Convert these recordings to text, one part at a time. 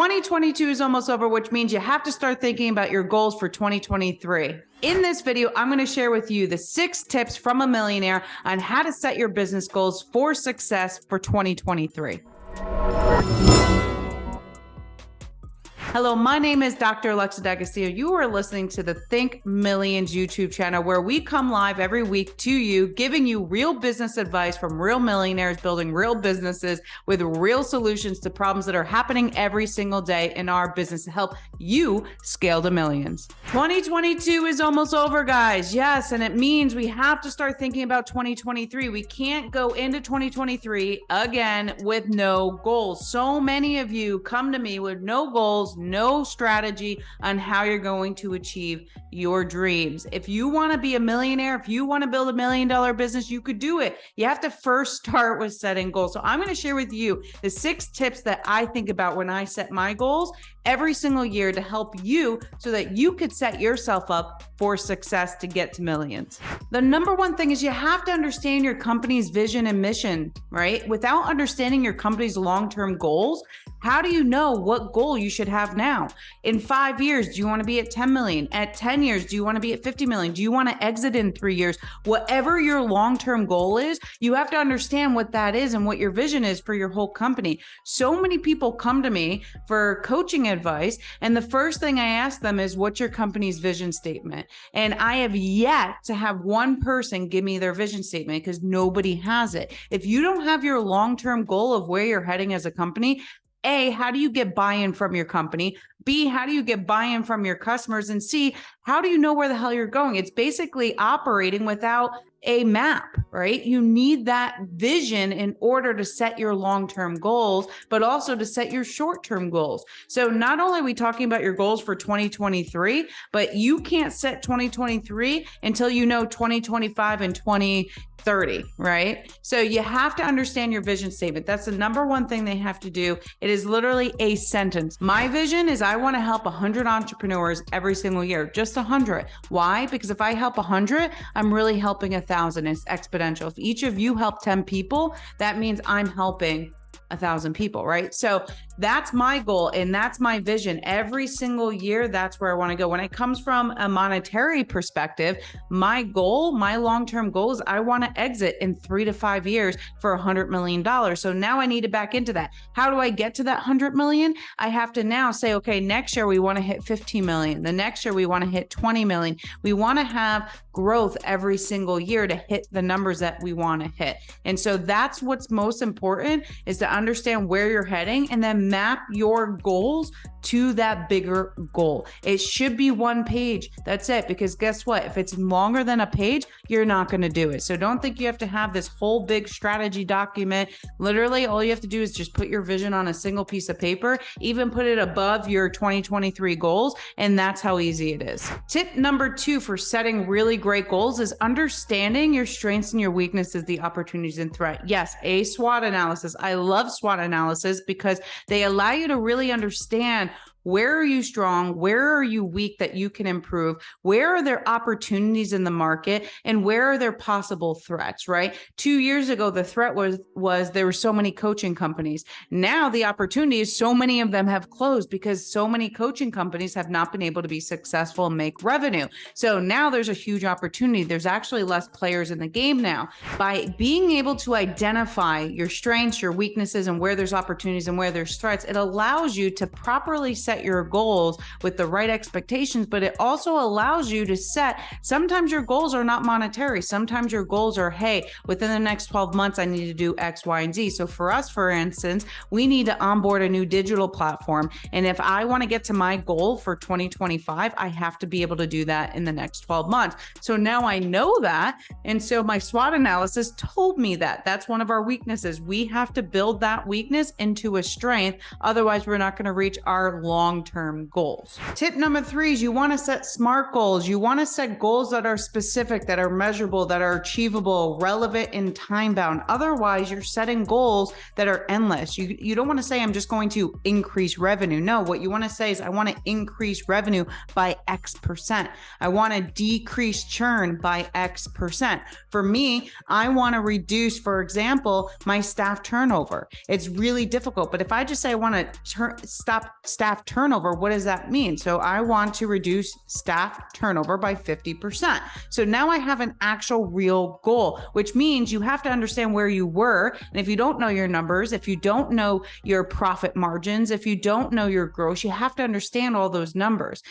2022 is almost over, which means you have to start thinking about your goals for 2023. In this video, I'm going to share with you the 6 tips from a millionaire on how to set your business goals for success for 2023. Hello, my name is Dr. Alexa D'Agostino. You are listening to the Think Millions YouTube channel, where we come live every week to you, giving you real business advice from real millionaires building real businesses with real solutions to problems that are happening every single day in our business to help you scale to millions. 2022 is almost over, guys. Yes, and it means we have to start thinking about 2023. We can't go into 2023 again with no goals. So many of you come to me with no goals, no strategy on how you're going to achieve your dreams. If you want to be a millionaire, if you want to build $1 million business, you could do it. You have to first start with setting goals. So I'm going to share with you the 6 tips that I think about when I set my goals every single year to help you so that you could set yourself up for success to get to millions. The number one thing is you have to understand your company's vision and mission, right? Without understanding your company's long-term goals, how do you know what goal you should have now? In 5 years, do you want to be at 10 million? At 10 years, do you want to be at 50 million? Do you want to exit in 3 years? Whatever your long-term goal is, you have to understand what that is and what your vision is for your whole company. So many people come to me for coaching advice, and the first thing I ask them is, what's your company's vision statement? And I have yet to have one person give me their vision statement because nobody has it. If you don't have your long-term goal of where you're heading as a company, A, how do you get buy-in from your company? B, how do you get buy-in from your customers? And C, how do you know where the hell you're going? It's basically operating without a map, right? You need that vision in order to set your long-term goals, but also to set your short-term goals. So not only are we talking about your goals for 2023, but you can't set 2023 until you know 2025 and 2030, right? So you have to understand your vision statement. That's the number one thing they have to do. It is literally a sentence. My vision is I want to help 100 entrepreneurs every single year, just 100. Why? Because if I help 100, I'm really helping 1,000. It's exponential. If each of you help 10 people, that means I'm helping 1,000 people, right? So that's my goal and that's my vision. Every single year, that's where I want to go. When it comes from a monetary perspective, my goal, my long-term goal is I want to exit in 3 to 5 years for $100 million. So now I need to back into that. How do I get to that 100 million? I have to now say, okay, next year we want to hit 15 million. The next year we want to hit 20 million. We want to have growth every single year to hit the numbers that we want to hit. And so that's what's most important, is to understand where you're heading and then map your goals to that bigger goal. It should be 1 page. That's it. Because guess what? If it's longer than a page, you're not going to do it. So don't think you have to have this whole big strategy document. Literally, all you have to do is just put your vision on a single piece of paper, even put it above your 2023 goals. And that's how easy it is. Tip number 2 for setting really great goals is understanding your strengths and your weaknesses, the opportunities and threat. Yes, a SWOT analysis. I love SWOT analysis because they allow you to really understand where are you strong? Where are you weak that you can improve? Where are there opportunities in the market? And where are there possible threats, right? 2 years ago, the threat was there were so many coaching companies. Now the opportunity is so many of them have closed because so many coaching companies have not been able to be successful and make revenue. So now there's a huge opportunity. There's actually less players in the game now. By being able to identify your strengths, your weaknesses, and where there's opportunities and where there's threats, it allows you to properly set your goals with the right expectations, but it also allows you to set, sometimes your goals are not monetary. Sometimes your goals are, hey, within the next 12 months, I need to do X, Y, and Z. So for us, for instance, we need to onboard a new digital platform. And if I want to get to my goal for 2025, I have to be able to do that in the next 12 months. So now I know that. And so my SWOT analysis told me that that's one of our weaknesses. We have to build that weakness into a strength. Otherwise, we're not going to reach our long long-term goals. Tip number 3 is you want to set SMART goals. You want to set goals that are specific, that are measurable, that are achievable, relevant, and time-bound. Otherwise, you're setting goals that are endless. You don't want to say, I'm just going to increase revenue. No, what you want to say is, I want to increase revenue by X%. I want to decrease churn by X%. For me, I want to reduce, for example, my staff turnover. It's really difficult, but if I just say I want to stop staff turnover, what does that mean? So I want to reduce staff turnover by 50%. So now I have an actual real goal, which means you have to understand where you were. And if you don't know your numbers, if you don't know your profit margins, if you don't know your gross, you have to understand all those numbers.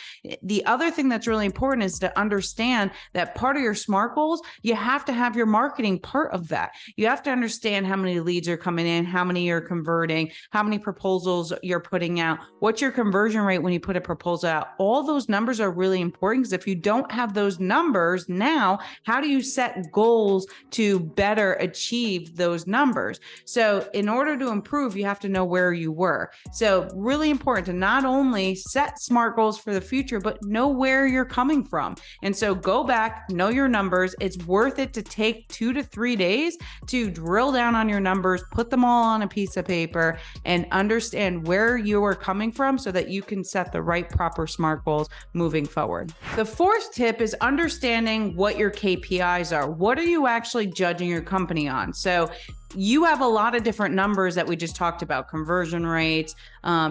The other thing that's really important is to understand that part of your SMART goals, you have to have your marketing part of that. You have to understand how many leads are coming in, how many you're converting, how many proposals you're putting out, what's your conversion rate when you put a proposal out. All those numbers are really important, because if you don't have those numbers now, how do you set goals to better achieve those numbers? So in order to improve, you have to know where you were. So really important to not only set SMART goals for the future, but know where you're coming from. And so go back, know your numbers. It's worth it to take 2 to 3 days to drill down on your numbers, put them all on a piece of paper, and understand where you are coming from so that you can set the right proper SMART goals moving forward. The 4th tip is understanding what your KPIs are. What are you actually judging your company on? So you have a lot of different numbers that we just talked about: conversion rates,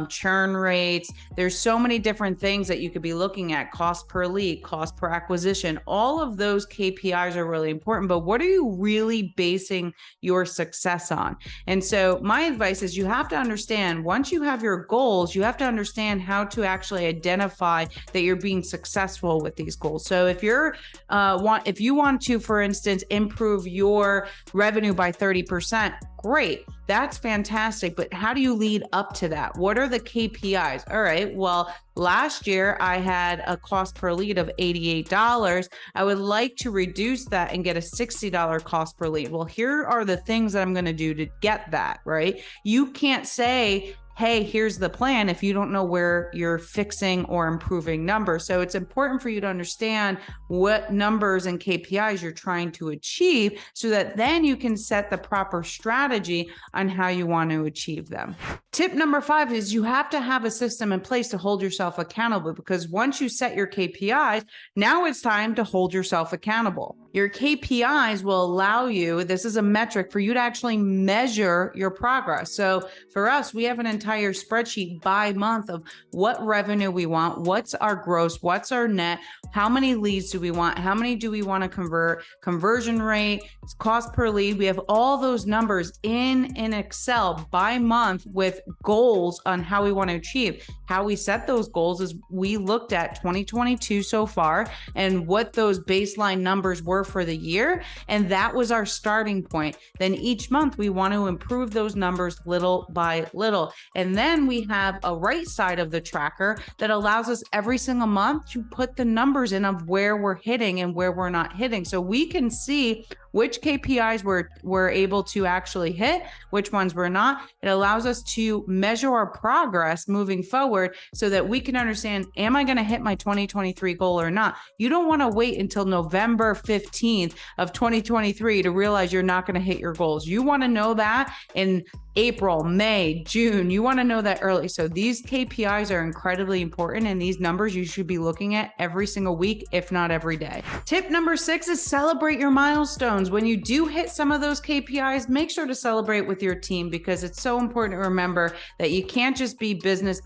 churn rates. There's so many different things that you could be looking at: cost per lead, cost per acquisition. All of those KPIs are really important, but what are you really basing your success on? And so my advice is, you have to understand, once you have your goals, you have to understand how to actually identify that you're being successful with these goals. So if you're if you want to, for instance, improve your revenue by 30%, great. That's fantastic. But how do you lead up to that? What are the KPIs? All right. Well, last year I had a cost per lead of $88. I would like to reduce that and get a $60 cost per lead. Well, here are the things that I'm going to do to get that, right? You can't say, hey, here's the plan, if you don't know where you're fixing or improving numbers. So it's important for you to understand what numbers and KPIs you're trying to achieve, so that then you can set the proper strategy on how you want to achieve them. Tip number 5 is you have to have a system in place to hold yourself accountable, because once you set your KPIs, now it's time to hold yourself accountable. Your KPIs will allow you, this is a metric for you to actually measure your progress. So for us, we have an entire spreadsheet by month of what revenue we want, what's our gross, what's our net, how many leads do we want, how many do we want to convert, conversion rate, cost per lead. We have all those numbers in Excel by month with goals on how we want to achieve. How we set those goals is we looked at 2022 so far and what those baseline numbers were for the year, and that was our starting point. Then each month we want to improve those numbers little by little. And then we have a right side of the tracker that allows us every single month to put the numbers in of where we're hitting and where we're not hitting. So we can see which KPIs we're able to actually hit, which ones we're not. It allows us to measure our progress moving forward so that we can understand, am I going to hit my 2023 goal or not? You don't want to wait until November 15th of 2023 to realize you're not going to hit your goals. You want to know that in April, May, June. You want to know that early. So these KPIs are incredibly important, and these numbers you should be looking at every single week, if not every day. Tip number 6 is celebrate your milestones. When you do hit some of those KPIs, make sure to celebrate with your team, because it's so important to remember that you can't just be business.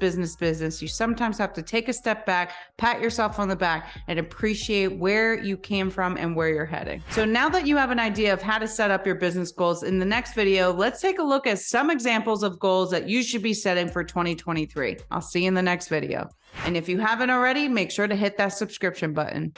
You sometimes have to take a step back, pat yourself on the back, and appreciate where you came from and where you're heading. So now that you have an idea of how to set up your business goals, in the next video, let's take a look at some examples of goals that you should be setting for 2023. I'll see you in the next video. And if you haven't already, make sure to hit that subscription button.